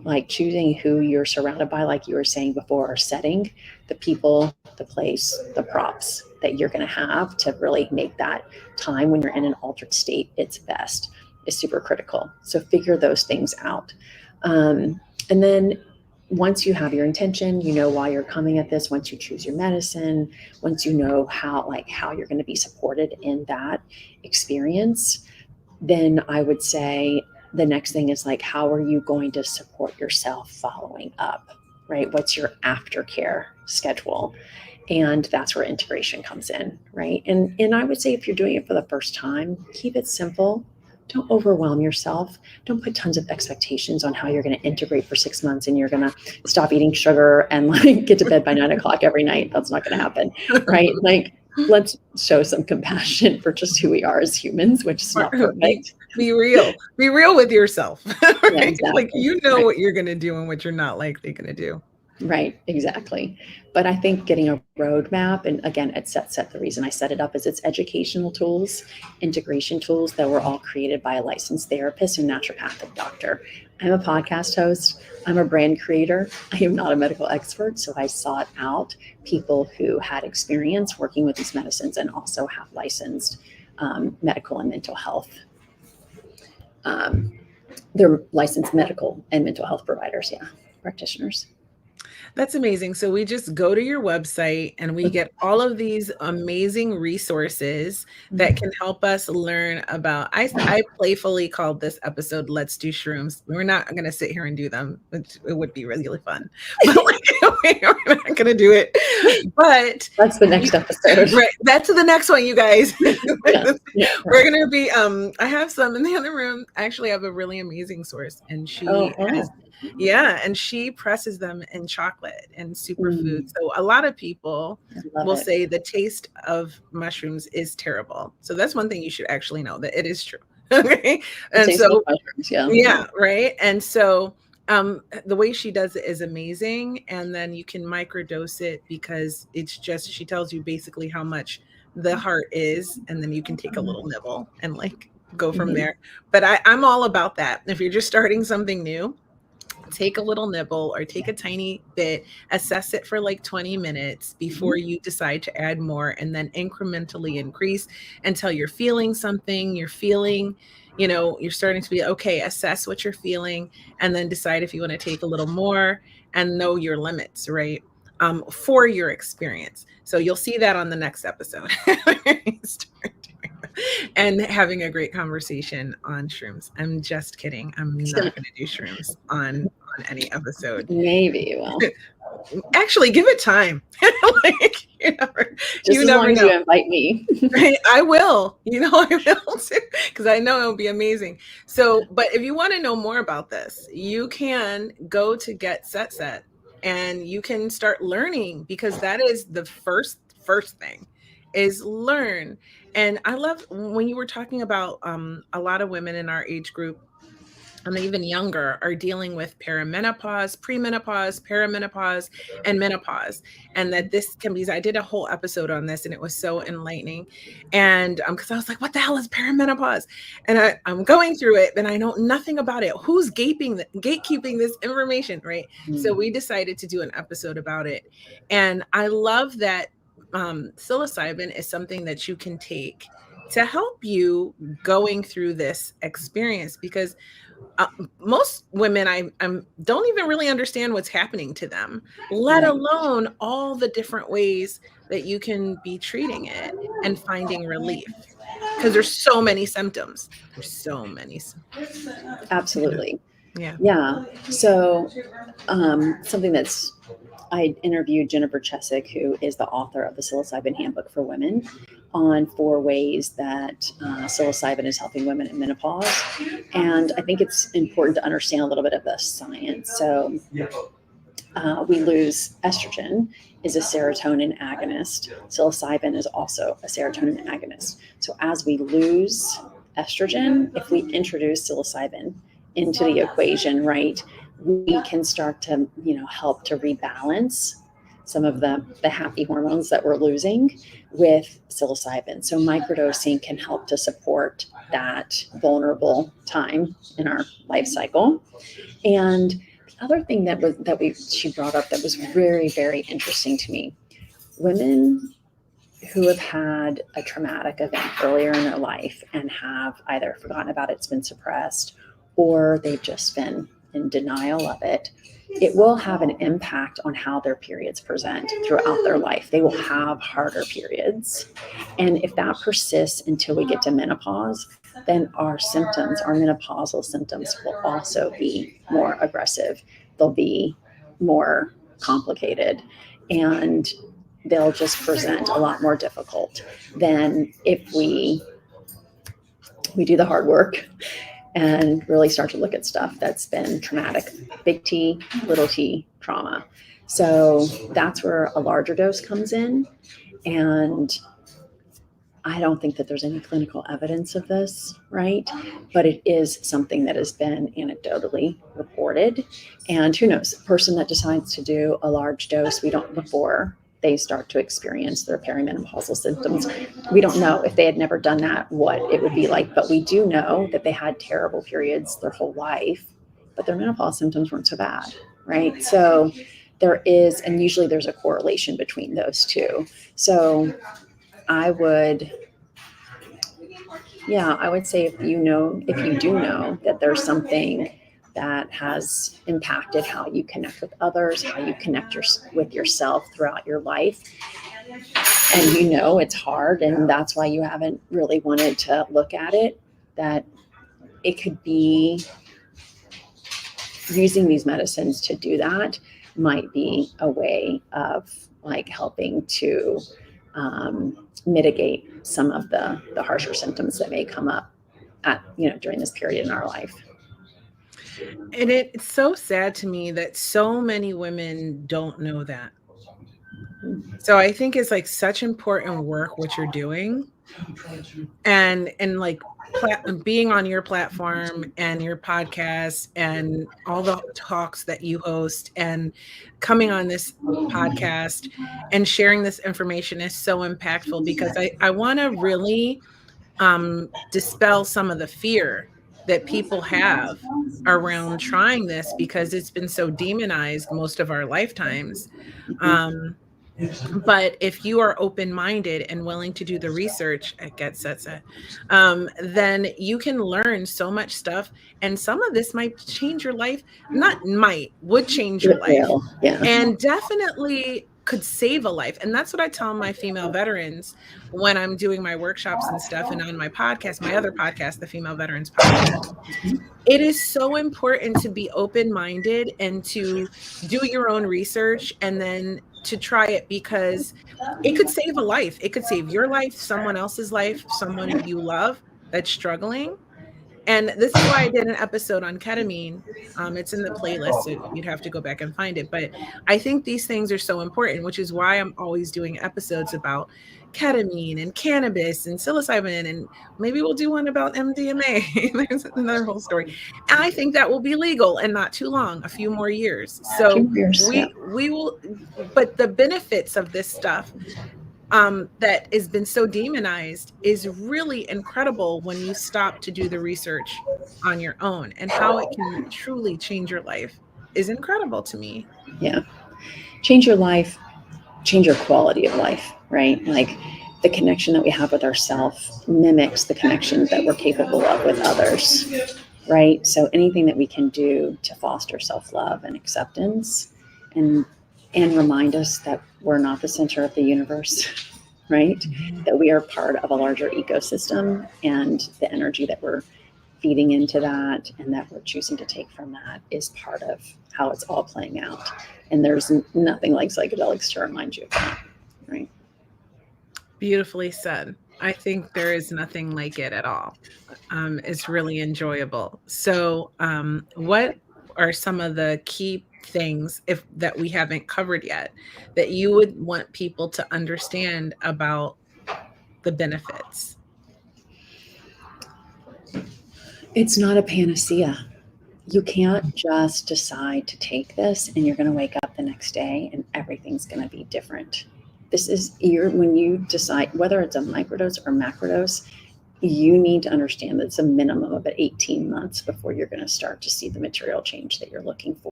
like choosing who you're surrounded by, like you were saying before, or setting the people, the place, the props that you're going to have to really make that time when you're in an altered state its best is super critical. So figure those things out. And then once you have your intention, you know why you're coming at this, once you choose your medicine, once you know how you're going to be supported in that experience, then I would say the next thing is like, how are you going to support yourself following up, right? What's your aftercare schedule? And that's where integration comes in, right? And I would say if you're doing it for the first time, keep it simple. Don't overwhelm yourself. Don't put tons of expectations on how you're going to integrate for 6 months and you're going to stop eating sugar and like get to bed by 9 o'clock every night. That's not going to happen, right? Like, let's show some compassion for just who we are as humans, which is not perfect. Be real with yourself. Right? Yeah, exactly. Like, you know, right, what you're going to do and what you're not likely going to do. Right, exactly. But I think getting a roadmap, and again, it's set the reason I set it up is it's educational tools, integration tools that were all created by a licensed therapist and naturopathic doctor. I'm a podcast host. I'm a brand creator. I am not a medical expert. So I sought out people who had experience working with these medicines and also have licensed medical and mental health. They're licensed medical and mental health providers, practitioners. That's amazing. So we just go to your website and we get all of these amazing resources that can help us learn about, I playfully called this episode, Let's Do Shrooms. We're not going to sit here and do them. It would be really fun. But like, we're not going to do it. But that's the next episode. Right. That's the next one, you guys. We're going to be, I have some in the other room. I actually have a really amazing source, and she has, and she presses them in chocolate and superfood. So a lot of people will say the taste of mushrooms is terrible. So that's one thing you should actually know, that it is true. Okay. And so, right. And so the way she does it is amazing. And then you can microdose it because it's just, she tells you basically how much the heart is, and then you can take a little nibble and like go from there. But I'm all about that. If you're just starting something new, take a little nibble or take a tiny bit, assess it for like 20 minutes before you decide to add more, and then incrementally increase until you're feeling something, you're feeling, you know, you're starting to be okay, assess what you're feeling, and then decide if you want to take a little more and know your limits, right? For your experience. So you'll see that on the next episode. And having a great conversation on shrooms. I'm just kidding. I'm not going to do shrooms on any episode. Maybe. Well, actually, give it time. Like, you never know. You invite me. Right? I will. You know, I will too, because I know it'll be amazing. So, but if you want to know more about this, you can go to Get Set, and you can start learning, because that is the first thing, is learn. And I love when you were talking about a lot of women in our age group, and even younger, are dealing with perimenopause, premenopause, perimenopause, and menopause. And that this can be, I did a whole episode on this and it was so enlightening. And because I was like, what the hell is perimenopause? And I'm going through it and I know nothing about it. Who's gatekeeping this information, right? So we decided to do an episode about it. And I love that psilocybin is something that you can take to help you going through this experience, because most women I don't even really understand what's happening to them, let alone all the different ways that you can be treating it and finding relief, because there's so many symptoms. Absolutely. Yeah. So something that's, I interviewed Jennifer Chesick, who is the author of the Psilocybin Handbook for Women, on 4 ways that psilocybin is helping women in menopause. And I think it's important to understand a little bit of the science. So we lose estrogen, is a serotonin agonist. Psilocybin is also a serotonin agonist. So as we lose estrogen, if we introduce psilocybin into the equation, right, we can start to, help to rebalance some of the happy hormones that we're losing with psilocybin. So microdosing can help to support that vulnerable time in our life cycle. And the other thing she brought up that was very, very interesting to me, women who have had a traumatic event earlier in their life and have either forgotten about it, it's been suppressed, or they've just been in denial of it, it will have an impact on how their periods present throughout their life. They will have harder periods. And if that persists until we get to menopause, then our symptoms, our menopausal symptoms, will also be more aggressive. They'll be more complicated. And they'll just present a lot more difficult than if we do the hard work and really start to look at stuff that's been traumatic, big T, little t trauma. So that's where a larger dose comes in. And I don't think that there's any clinical evidence of this, right? But it is something that has been anecdotally reported. And who knows, a person that decides to do a large dose, before they start to experience their perimenopausal symptoms, we don't know if they had never done that, what it would be like. But we do know that they had terrible periods their whole life, but their menopause symptoms weren't so bad, right? So there is, and usually there's a correlation between those two. So I would say if you do know that there's something that has impacted how you connect with others, how you connect with yourself throughout your life, and it's hard and that's why you haven't really wanted to look at it, that it could be using these medicines to do that might be a way of like helping to mitigate some of the harsher symptoms that may come up during this period in our life. And it's so sad to me that so many women don't know that. So I think it's like such important work what you're doing, and like being on your platform and your podcast and all the talks that you host and coming on this podcast and sharing this information is so impactful, because I want to really dispel some of the fear that people have around trying this, because it's been so demonized most of our lifetimes. But if you are open-minded and willing to do the research at Get Set Set, then you can learn so much stuff. And some of this might change your life. Would change your life. Yeah. And definitely could save a life. And that's what I tell my female veterans when I'm doing my workshops and stuff, and on my podcast, my other podcast, the Female Veterans Podcast. It is so important to be open-minded and to do your own research and then to try it, because it could save a life. It could save your life, someone else's life, someone you love that's struggling. And this is why I did an episode on ketamine. It's in the playlist, so you'd have to go back and find it. But I think these things are so important, which is why I'm always doing episodes about ketamine and cannabis and psilocybin, and maybe we'll do one about MDMA. There's another whole story. And I think that will be legal in not too long, a few more years. So we will, but the benefits of this stuff that has been so demonized is really incredible when you stop to do the research on your own, and how it can truly change your life is incredible to me. Yeah. Change your life, change your quality of life, right? Like the connection that we have with ourselves mimics the connection that we're capable of with others, right? So anything that we can do to foster self-love and acceptance and remind us that we're not the center of the universe, right? Mm-hmm. That we are part of a larger ecosystem, and the energy that we're feeding into that and that we're choosing to take from that is part of how it's all playing out. And there's nothing like psychedelics to remind you of that, right? Beautifully said. I think there is nothing like it at all. It's really enjoyable. So what are some of the key things that we haven't covered yet that you would want people to understand about the benefits? It's not a panacea. You can't just decide to take this and you're going to wake up the next day and everything's going to be different. This is when you decide whether it's a microdose or macrodose, you need to understand that it's a minimum of 18 months before you're going to start to see the material change that you're looking for.